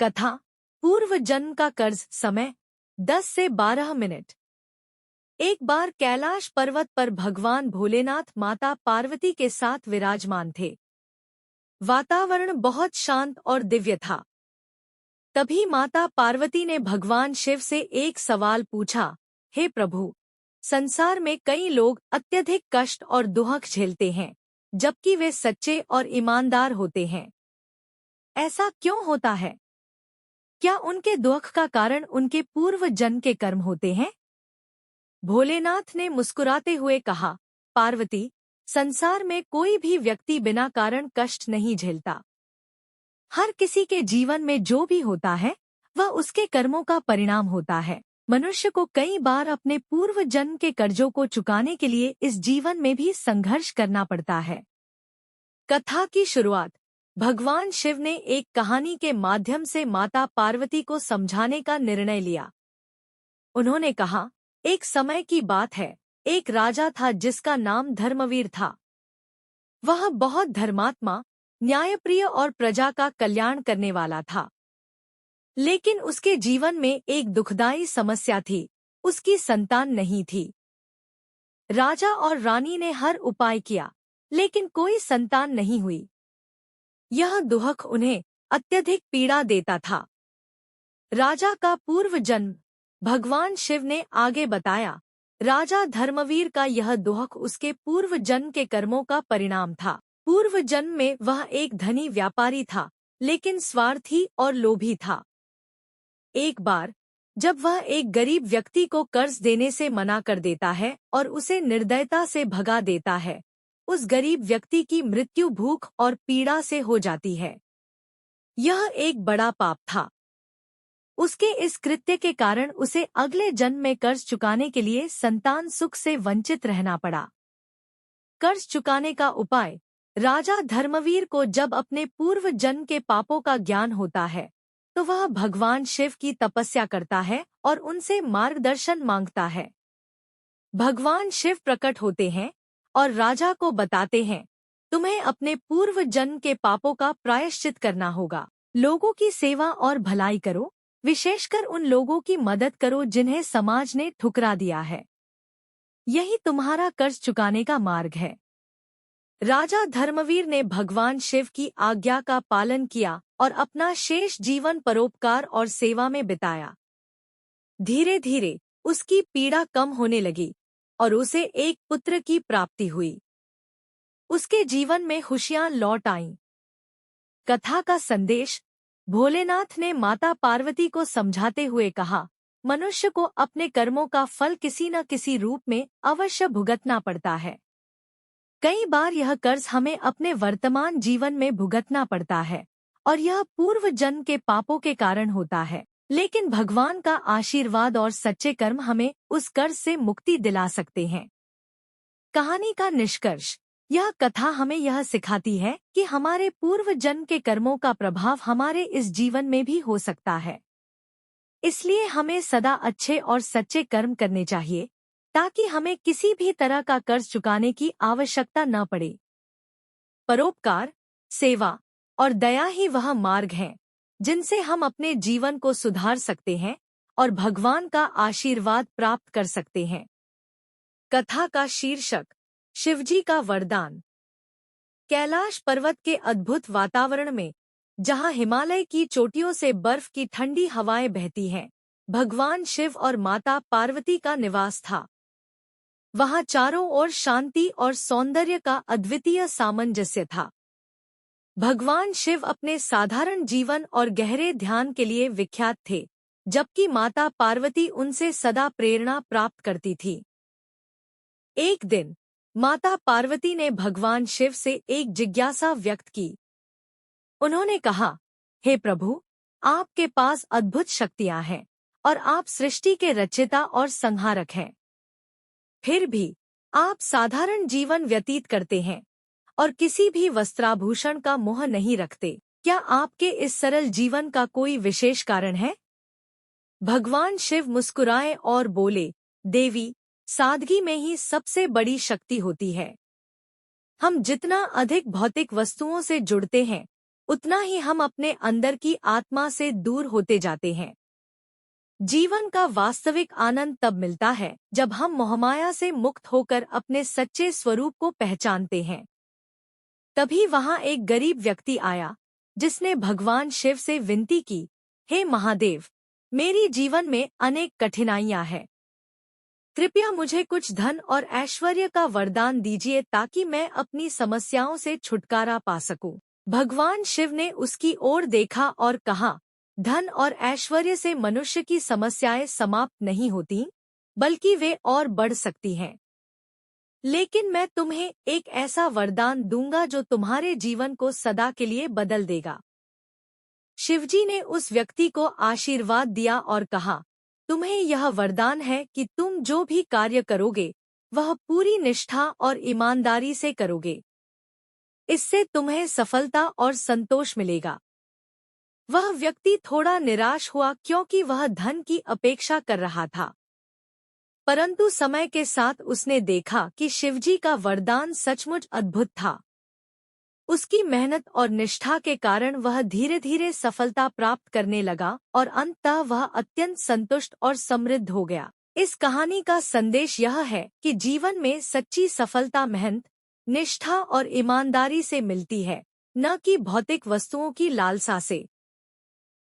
कथा पूर्व जन्म का कर्ज। समय 10 से 12 मिनट। एक बार कैलाश पर्वत पर भगवान भोलेनाथ माता पार्वती के साथ विराजमान थे। वातावरण बहुत शांत और दिव्य था। तभी माता पार्वती ने भगवान शिव से एक सवाल पूछा, हे प्रभु, संसार में कई लोग अत्यधिक कष्ट और दुख झेलते हैं, जबकि वे सच्चे और ईमानदार होते हैं। ऐसा क्यों होता है? क्या उनके दुख का कारण उनके पूर्व जन्म के कर्म होते हैं? भोलेनाथ ने मुस्कुराते हुए कहा, पार्वती, संसार में कोई भी व्यक्ति बिना कारण कष्ट नहीं झेलता। हर किसी के जीवन में जो भी होता है वह उसके कर्मों का परिणाम होता है। मनुष्य को कई बार अपने पूर्व जन्म के कर्जों को चुकाने के लिए इस जीवन में भी संघर्ष करना पड़ता है। कथा की शुरुआत भगवान शिव ने एक कहानी के माध्यम से माता पार्वती को समझाने का निर्णय लिया। उन्होंने कहा, एक समय की बात है, एक राजा था जिसका नाम धर्मवीर था। वह बहुत धर्मात्मा, न्यायप्रिय और प्रजा का कल्याण करने वाला था। लेकिन उसके जीवन में एक दुखदाई समस्या थी, उसकी संतान नहीं थी। राजा और रानी ने हर उपाय किया, लेकिन कोई संतान नहीं हुई। यह दुख उन्हें अत्यधिक पीड़ा देता था। राजा का पूर्व जन्म। भगवान शिव ने आगे बताया, राजा धर्मवीर का यह दुख उसके पूर्व जन्म के कर्मों का परिणाम था। पूर्व जन्म में वह एक धनी व्यापारी था, लेकिन स्वार्थी और लोभी था। एक बार जब वह एक गरीब व्यक्ति को कर्ज देने से मना कर देता है और उसे निर्दयता से भगा देता है, उस गरीब व्यक्ति की मृत्यु भूख और पीड़ा से हो जाती है। यह एक बड़ा पाप था। उसके इस कृत्य के कारण उसे अगले जन्म में कर्ज चुकाने के लिए संतान सुख से वंचित रहना पड़ा। कर्ज चुकाने का उपाय। राजा धर्मवीर को जब अपने पूर्व जन्म के पापों का ज्ञान होता है, तो वह भगवान शिव की तपस्या करता है और उनसे मार्गदर्शन मांगता है। भगवान शिव प्रकट होते हैं और राजा को बताते हैं, तुम्हें अपने पूर्व जन्म के पापों का प्रायश्चित करना होगा। लोगों की सेवा और भलाई करो, विशेषकर उन लोगों की मदद करो जिन्हें समाज ने ठुकरा दिया है। यही तुम्हारा कर्ज चुकाने का मार्ग है। राजा धर्मवीर ने भगवान शिव की आज्ञा का पालन किया और अपना शेष जीवन परोपकार और सेवा में बिताया। धीरे धीरे उसकी पीड़ा कम होने लगी और उसे एक पुत्र की प्राप्ति हुई। उसके जीवन में खुशियां लौट आईं। कथा का संदेश। भोलेनाथ ने माता पार्वती को समझाते हुए कहा, मनुष्य को अपने कर्मों का फल किसी न किसी रूप में अवश्य भुगतना पड़ता है। कई बार यह कर्ज हमें अपने वर्तमान जीवन में भुगतना पड़ता है और यह पूर्व जन्म के पापों के कारण होता है। लेकिन भगवान का आशीर्वाद और सच्चे कर्म हमें उस कर्ज से मुक्ति दिला सकते हैं। कहानी का निष्कर्ष। यह कथा हमें यह सिखाती है कि हमारे पूर्व जन्म के कर्मों का प्रभाव हमारे इस जीवन में भी हो सकता है। इसलिए हमें सदा अच्छे और सच्चे कर्म करने चाहिए, ताकि हमें किसी भी तरह का कर्ज चुकाने की आवश्यकता न पड़े। परोपकार, सेवा और दया ही वह मार्ग हैं जिनसे हम अपने जीवन को सुधार सकते हैं और भगवान का आशीर्वाद प्राप्त कर सकते हैं। कथा का शीर्षक, शिवजी का वरदान। कैलाश पर्वत के अद्भुत वातावरण में, जहां हिमालय की चोटियों से बर्फ की ठंडी हवाएं बहती हैं, भगवान शिव और माता पार्वती का निवास था। वहां चारों ओर शांति और सौंदर्य का अद्वितीय सामंजस्य था। भगवान शिव अपने साधारण जीवन और गहरे ध्यान के लिए विख्यात थे, जबकि माता पार्वती उनसे सदा प्रेरणा प्राप्त करती थी। एक दिन माता पार्वती ने भगवान शिव से एक जिज्ञासा व्यक्त की। उन्होंने कहा, हे प्रभु, आपके पास अद्भुत शक्तियां हैं और आप सृष्टि के रचयिता और संहारक हैं। फिर भी आप साधारण जीवन व्यतीत करते हैं और किसी भी वस्त्राभूषण का मोह नहीं रखते। क्या आपके इस सरल जीवन का कोई विशेष कारण है? भगवान शिव मुस्कुराए और बोले, देवी, सादगी में ही सबसे बड़ी शक्ति होती है। हम जितना अधिक भौतिक वस्तुओं से जुड़ते हैं, उतना ही हम अपने अंदर की आत्मा से दूर होते जाते हैं। जीवन का वास्तविक आनंद तब मिलता है जब हम मोहमाया से मुक्त होकर अपने सच्चे स्वरूप को पहचानते हैं। तभी वहां एक गरीब व्यक्ति आया, जिसने भगवान शिव से विनती की, हे महादेव, मेरी जीवन में अनेक कठिनाइयां हैं। कृपया मुझे कुछ धन और ऐश्वर्य का वरदान दीजिए ताकि मैं अपनी समस्याओं से छुटकारा पा सकूं। भगवान शिव ने उसकी ओर देखा और कहा, धन और ऐश्वर्य से मनुष्य की समस्याएं समाप्त नहीं होती, बल्कि वे और बढ़ सकती हैं। लेकिन मैं तुम्हें एक ऐसा वरदान दूंगा जो तुम्हारे जीवन को सदा के लिए बदल देगा। शिवजी ने उस व्यक्ति को आशीर्वाद दिया और कहा, तुम्हें यह वरदान है कि तुम जो भी कार्य करोगे वह पूरी निष्ठा और ईमानदारी से करोगे। इससे तुम्हें सफलता और संतोष मिलेगा। वह व्यक्ति थोड़ा निराश हुआ क्योंकि वह धन की अपेक्षा कर रहा था, परंतु समय के साथ उसने देखा कि शिवजी का वरदान सचमुच अद्भुत था। उसकी मेहनत और निष्ठा के कारण वह धीरे धीरे सफलता प्राप्त करने लगा और अंततः वह अत्यंत संतुष्ट और समृद्ध हो गया। इस कहानी का संदेश यह है कि जीवन में सच्ची सफलता मेहनत, निष्ठा और ईमानदारी से मिलती है, न कि भौतिक वस्तुओं की लालसा से।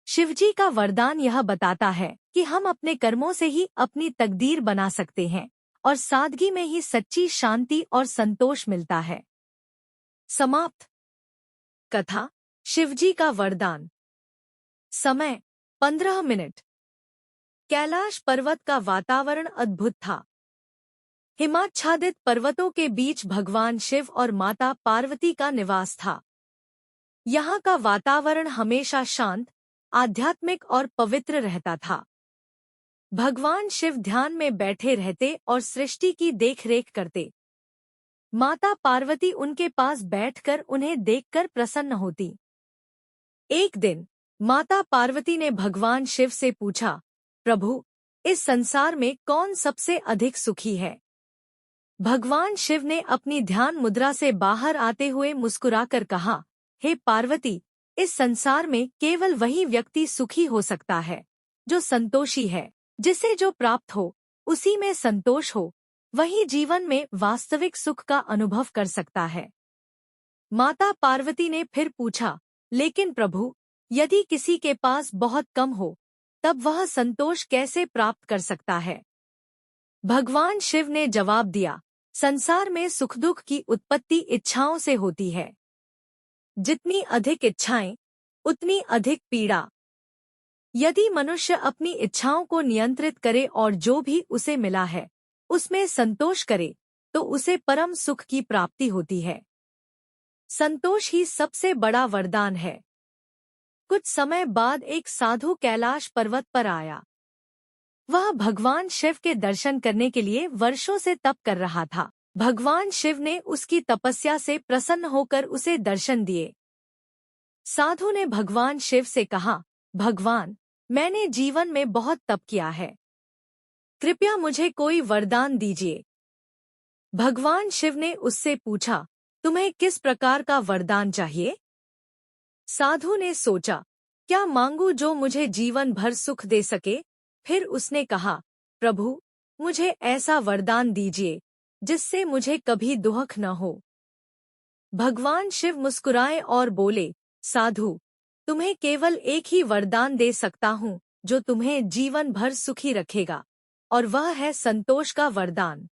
शिवजी का वरदान यह बताता है कि हम अपने कर्मों से ही अपनी तकदीर बना सकते हैं और सादगी में ही सच्ची शांति और संतोष मिलता है। समाप्त। कथा, शिवजी का वरदान। समय 15 मिनट। कैलाश पर्वत का वातावरण अद्भुत था। हिमाच्छादित पर्वतों के बीच भगवान शिव और माता पार्वती का निवास था। यहाँ का वातावरण हमेशा शांत, आध्यात्मिक और पवित्र रहता था। भगवान शिव ध्यान में बैठे रहते और सृष्टि की देखरेख करते। माता पार्वती उनके पास बैठकर उन्हें देखकर प्रसन्न होती। एक दिन माता पार्वती ने भगवान शिव से पूछा, प्रभु, इस संसार में कौन सबसे अधिक सुखी है? भगवान शिव ने अपनी ध्यान मुद्रा से बाहर आते हुए मुस्कुराकर कहा, हे पार्वती, इस संसार में केवल वही व्यक्ति सुखी हो सकता है जो संतोषी है। जिसे जो प्राप्त हो उसी में संतोष हो, वही जीवन में वास्तविक सुख का अनुभव कर सकता है। माता पार्वती ने फिर पूछा, लेकिन प्रभु, यदि किसी के पास बहुत कम हो तब वह संतोष कैसे प्राप्त कर सकता है? भगवान शिव ने जवाब दिया, संसार में सुख दुख की उत्पत्ति इच्छाओं से होती है। जितनी अधिक इच्छाएं, उतनी अधिक पीड़ा। यदि मनुष्य अपनी इच्छाओं को नियंत्रित करे और जो भी उसे मिला है उसमें संतोष करे, तो उसे परम सुख की प्राप्ति होती है। संतोष ही सबसे बड़ा वरदान है। कुछ समय बाद एक साधु कैलाश पर्वत पर आया। वह भगवान शिव के दर्शन करने के लिए वर्षों से तप कर रहा था। भगवान शिव ने उसकी तपस्या से प्रसन्न होकर उसे दर्शन दिए। साधु ने भगवान शिव से कहा, भगवान, मैंने जीवन में बहुत तप किया है, कृपया मुझे कोई वरदान दीजिए। भगवान शिव ने उससे पूछा, तुम्हें किस प्रकार का वरदान चाहिए? साधु ने सोचा, क्या मांगू जो मुझे जीवन भर सुख दे सके? फिर उसने कहा, प्रभु, मुझे ऐसा वरदान दीजिए जिससे मुझे कभी दुख न हो। भगवान शिव मुस्कुराए और बोले, साधु, तुम्हें केवल एक ही वरदान दे सकता हूँ जो तुम्हें जीवन भर सुखी रखेगा, और वह है संतोष का वरदान।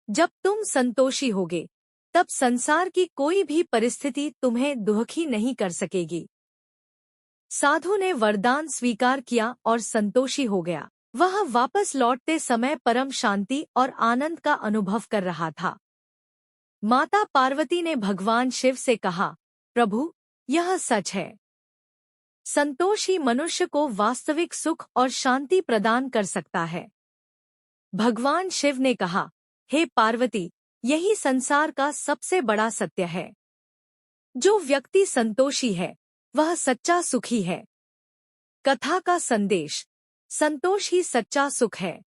जब तुम संतोषी होगे तब संसार की कोई भी परिस्थिति तुम्हें दुखी नहीं कर सकेगी। साधु ने वरदान स्वीकार किया और संतोषी हो गया। वह वापस लौटते समय परम शांति और आनंद का अनुभव कर रहा था। माता पार्वती ने भगवान शिव से कहा, प्रभु, यह सच है। संतोष ही मनुष्य को वास्तविक सुख और शांति प्रदान कर सकता है। भगवान शिव ने कहा, हे पार्वती, यही संसार का सबसे बड़ा सत्य है। जो व्यक्ति संतोषी है वह सच्चा सुखी है। कथा का संदेश, संतोष ही सच्चा सुख है।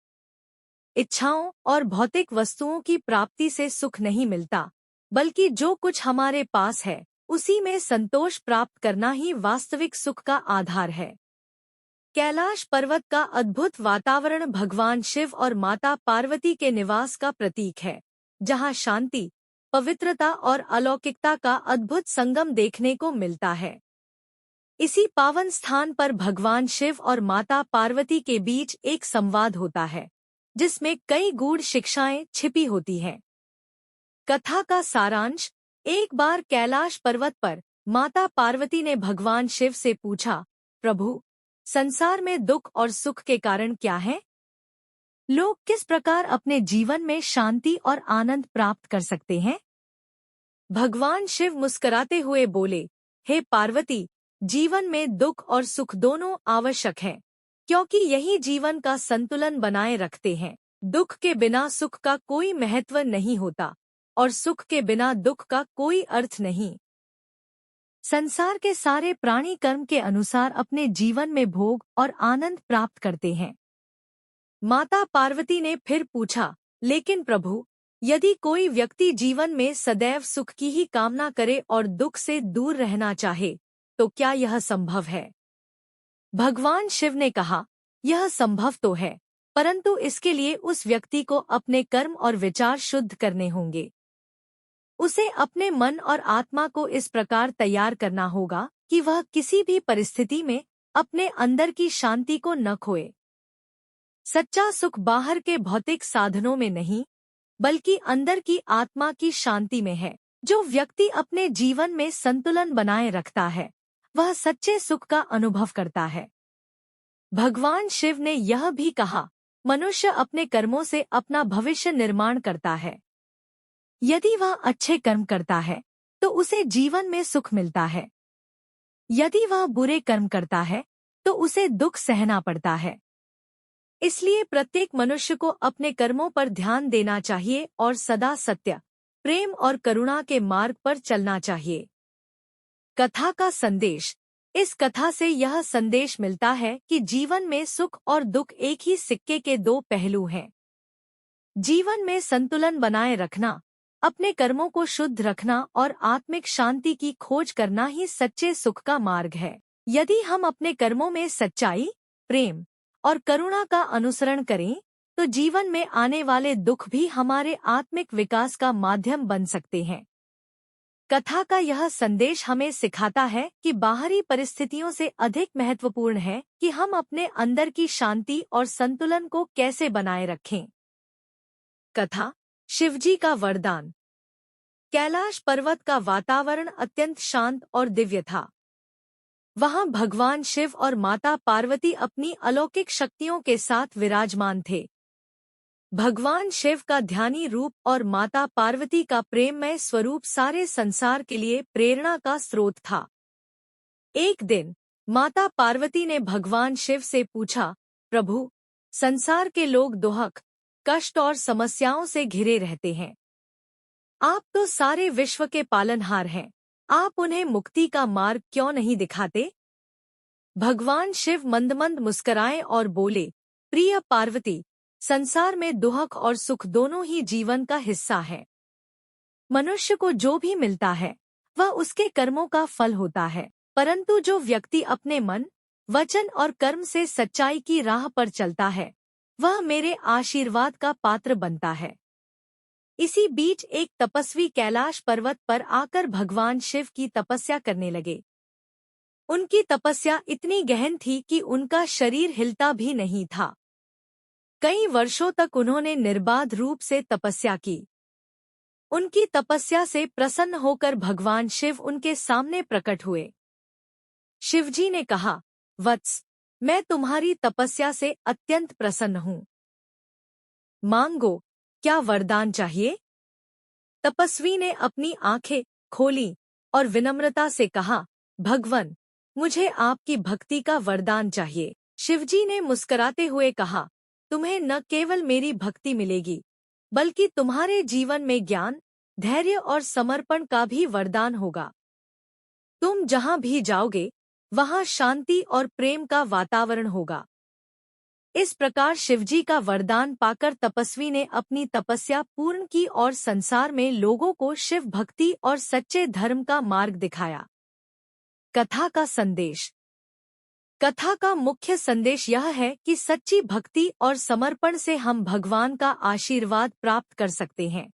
इच्छाओं और भौतिक वस्तुओं की प्राप्ति से सुख नहीं मिलता, बल्कि जो कुछ हमारे पास है उसी में संतोष प्राप्त करना ही वास्तविक सुख का आधार है। कैलाश पर्वत का अद्भुत वातावरण भगवान शिव और माता पार्वती के निवास का प्रतीक है, जहां शांति, पवित्रता और अलौकिकता का अद्भुत संगम देखने को मिलता है। इसी पावन स्थान पर भगवान शिव और माता पार्वती के बीच एक संवाद होता है, जिसमें कई गूढ़ शिक्षाएं छिपी होती हैं। कथा का सारांश: एक बार कैलाश पर्वत पर माता पार्वती ने भगवान शिव से पूछा, प्रभु, संसार में दुख और सुख के कारण क्या हैं? लोग किस प्रकार अपने जीवन में शांति और आनंद प्राप्त कर सकते हैं? भगवान शिव मुस्कुराते हुए बोले, हे पार्वती, जीवन में दुख और सुख दोनों आवश्यक हैं, क्योंकि यही जीवन का संतुलन बनाए रखते हैं। दुख के बिना सुख का कोई महत्व नहीं होता और सुख के बिना दुख का कोई अर्थ नहीं। संसार के सारे प्राणी कर्म के अनुसार अपने जीवन में भोग और आनंद प्राप्त करते हैं। माता पार्वती ने फिर पूछा, लेकिन प्रभु, यदि कोई व्यक्ति जीवन में सदैव सुख की ही कामना करे और दुख से दूर रहना चाहे, तो क्या यह संभव है? भगवान शिव ने कहा, यह संभव तो है, परंतु इसके लिए उस व्यक्ति को अपने कर्म और विचार शुद्ध करने होंगे। उसे अपने मन और आत्मा को इस प्रकार तैयार करना होगा कि वह किसी भी परिस्थिति में अपने अंदर की शांति को न खोए। सच्चा सुख बाहर के भौतिक साधनों में नहीं, बल्कि अंदर की आत्मा की शांति में है। जो व्यक्ति अपने जीवन में संतुलन बनाए रखता है, वह सच्चे सुख का अनुभव करता है। भगवान शिव ने यह भी कहा, मनुष्य अपने कर्मों से अपना भविष्य निर्माण करता है। यदि वह अच्छे कर्म करता है, तो उसे जीवन में सुख मिलता है। यदि वह बुरे कर्म करता है, तो उसे दुख सहना पड़ता है। इसलिए प्रत्येक मनुष्य को अपने कर्मों पर ध्यान देना चाहिए और सदा सत्य, प्रेम और करुणा के मार्ग पर चलना चाहिए। कथा का संदेश: इस कथा से यह संदेश मिलता है कि जीवन में सुख और दुख एक ही सिक्के के दो पहलू हैं। जीवन में संतुलन बनाए रखना, अपने कर्मों को शुद्ध रखना और आत्मिक शांति की खोज करना ही सच्चे सुख का मार्ग है। यदि हम अपने कर्मों में सच्चाई, प्रेम और करुणा का अनुसरण करें, तो जीवन में आने वाले दुख भी हमारे आत्मिक विकास का माध्यम बन सकते हैं। कथा का यह संदेश हमें सिखाता है कि बाहरी परिस्थितियों से अधिक महत्वपूर्ण है कि हम अपने अंदर की शांति और संतुलन को कैसे बनाए रखें। कथा: शिवजी का वरदान। कैलाश पर्वत का वातावरण अत्यंत शांत और दिव्य था। वहां भगवान शिव और माता पार्वती अपनी अलौकिक शक्तियों के साथ विराजमान थे। भगवान शिव का ध्यानी रूप और माता पार्वती का प्रेममय स्वरूप सारे संसार के लिए प्रेरणा का स्रोत था। एक दिन माता पार्वती ने भगवान शिव से पूछा, प्रभु, संसार के लोग दुख, कष्ट और समस्याओं से घिरे रहते हैं। आप तो सारे विश्व के पालनहार हैं, आप उन्हें मुक्ति का मार्ग क्यों नहीं दिखाते? भगवान शिव मंद-मंद मुस्कुराए और बोले, प्रिय पार्वती, संसार में दुख और सुख दोनों ही जीवन का हिस्सा है। मनुष्य को जो भी मिलता है, वह उसके कर्मों का फल होता है, परंतु जो व्यक्ति अपने मन, वचन और कर्म से सच्चाई की राह पर चलता है, वह मेरे आशीर्वाद का पात्र बनता है। इसी बीच एक तपस्वी कैलाश पर्वत पर आकर भगवान शिव की तपस्या करने लगे। उनकी तपस्या इतनी गहन थी कि उनका शरीर हिलता भी नहीं था। कई वर्षों तक उन्होंने निर्बाध रूप से तपस्या की। उनकी तपस्या से प्रसन्न होकर भगवान शिव उनके सामने प्रकट हुए। शिवजी ने कहा, वत्स, मैं तुम्हारी तपस्या से अत्यंत प्रसन्न हूँ। मांगो, क्या वरदान चाहिए? तपस्वी ने अपनी आंखें खोली और विनम्रता से कहा, भगवन, मुझे आपकी भक्ति का वरदान चाहिए। शिवजी ने मुस्कुराते हुए कहा, तुम्हें न केवल मेरी भक्ति मिलेगी, बल्कि तुम्हारे जीवन में ज्ञान, धैर्य और समर्पण का भी वरदान होगा। तुम जहां भी जाओगे, वहां शांति और प्रेम का वातावरण होगा। इस प्रकार शिवजी का वरदान पाकर तपस्वी ने अपनी तपस्या पूर्ण की और संसार में लोगों को शिव भक्ति और सच्चे धर्म का मार्ग दिखाया। कथा का संदेश। कथा का मुख्य संदेश यह है कि सच्ची भक्ति और समर्पण से हम भगवान का आशीर्वाद प्राप्त कर सकते हैं।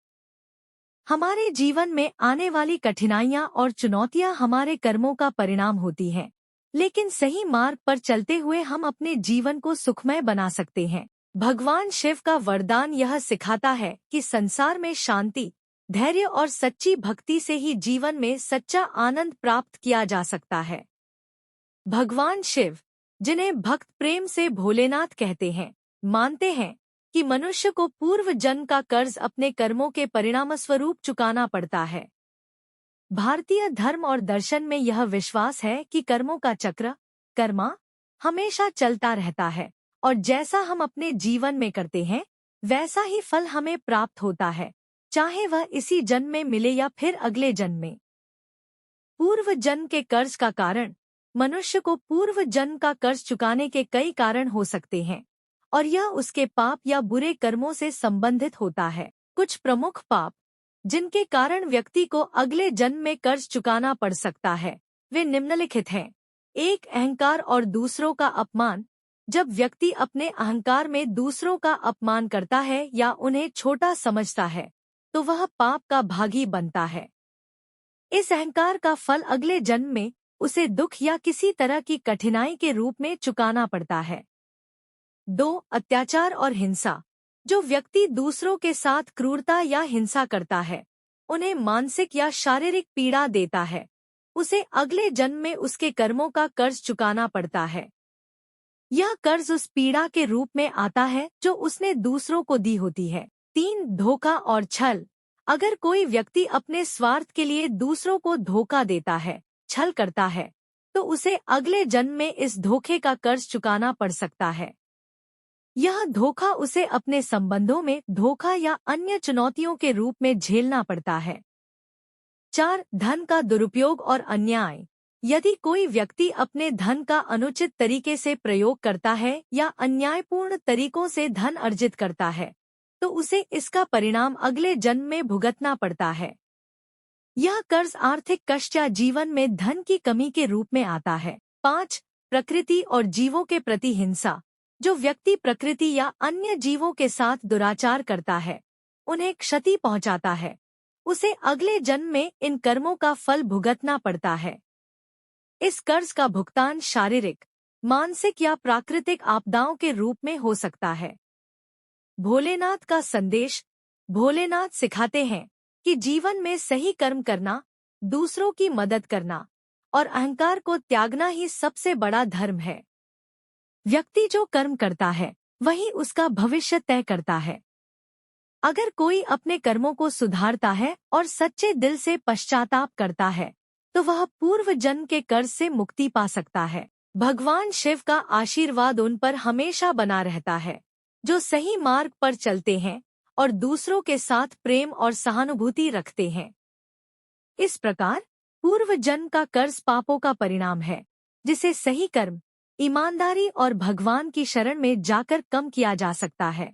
हमारे जीवन में आने वाली कठिनाइयां और चुनौतियां हमारे कर्मों का परिणाम होती हैं, लेकिन सही मार्ग पर चलते हुए हम अपने जीवन को सुखमय बना सकते हैं। भगवान शिव का वरदान यह सिखाता है कि संसार में शांति, धैर्य और सच्ची भक्ति से ही जीवन में सच्चा आनंद प्राप्त किया जा सकता है। भगवान शिव, जिन्हें भक्त प्रेम से भोलेनाथ कहते हैं, मानते हैं कि मनुष्य को पूर्व जन्म का कर्ज अपने कर्मों के परिणामस्वरूप चुकाना पड़ता है। भारतीय धर्म और दर्शन में यह विश्वास है कि कर्मों का चक्र, कर्मा, हमेशा चलता रहता है और जैसा हम अपने जीवन में करते हैं वैसा ही फल हमें प्राप्त होता है, चाहे वह इसी जन्म में मिले या फिर अगले जन्म में। पूर्व जन्म के कर्ज का कारण। मनुष्य को पूर्व जन्म का कर्ज चुकाने के कई कारण हो सकते हैं और यह उसके पाप या बुरे कर्मों से संबंधित होता है। कुछ प्रमुख पाप जिनके कारण व्यक्ति को अगले जन्म में कर्ज चुकाना पड़ सकता है, वे निम्नलिखित हैं। 1. अहंकार और दूसरों का अपमान। जब व्यक्ति अपने अहंकार में दूसरों का अपमान करता है या उन्हें छोटा समझता है तो वह पाप का भागी बनता है। इस अहंकार का फल अगले जन्म में उसे दुख या किसी तरह की कठिनाई के रूप में चुकाना पड़ता है। 2. अत्याचार और हिंसा। जो व्यक्ति दूसरों के साथ क्रूरता या हिंसा करता है, उन्हें मानसिक या शारीरिक पीड़ा देता है, उसे अगले जन्म में उसके कर्मों का कर्ज चुकाना पड़ता है। यह कर्ज उस पीड़ा के रूप में आता है जो उसने दूसरों को दी होती है। 3. धोखा और छल। अगर कोई व्यक्ति अपने स्वार्थ के लिए दूसरों को धोखा देता है, छल करता है, तो उसे अगले जन्म में इस धोखे का कर्ज चुकाना पड़ सकता है। यह धोखा उसे अपने संबंधों में धोखा या अन्य चुनौतियों के रूप में झेलना पड़ता है। 4. धन का दुरुपयोग और अन्याय। यदि कोई व्यक्ति अपने धन का अनुचित तरीके से प्रयोग करता है या अन्यायपूर्ण तरीकों से धन अर्जित करता है, तो उसे इसका परिणाम अगले जन्म में भुगतना पड़ता है। यह कर्ज आर्थिक कष्ट या जीवन में धन की कमी के रूप में आता है। 5. प्रकृति और जीवों के प्रति हिंसा। जो व्यक्ति प्रकृति या अन्य जीवों के साथ दुराचार करता है, उन्हें क्षति पहुंचाता है, उसे अगले जन्म में इन कर्मों का फल भुगतना पड़ता है। इस कर्ज का भुगतान शारीरिक, मानसिक या प्राकृतिक आपदाओं के रूप में हो सकता है। भोलेनाथ का संदेश। भोलेनाथ सिखाते हैं कि जीवन में सही कर्म करना, दूसरों की मदद करना और अहंकार को त्यागना ही सबसे बड़ा धर्म है। व्यक्ति जो कर्म करता है वही उसका भविष्य तय करता है। अगर कोई अपने कर्मों को सुधारता है और सच्चे दिल से पश्चाताप करता है तो वह पूर्व जन्म के कर्ज से मुक्ति पा सकता है। भगवान शिव का आशीर्वाद उन पर हमेशा बना रहता है जो सही मार्ग पर चलते हैं और दूसरों के साथ प्रेम और सहानुभूति रखते हैं। इस प्रकार पूर्व जन्म का कर्ज पापों का परिणाम है, जिसे सही कर्म, ईमानदारी और भगवान की शरण में जाकर कम किया जा सकता है।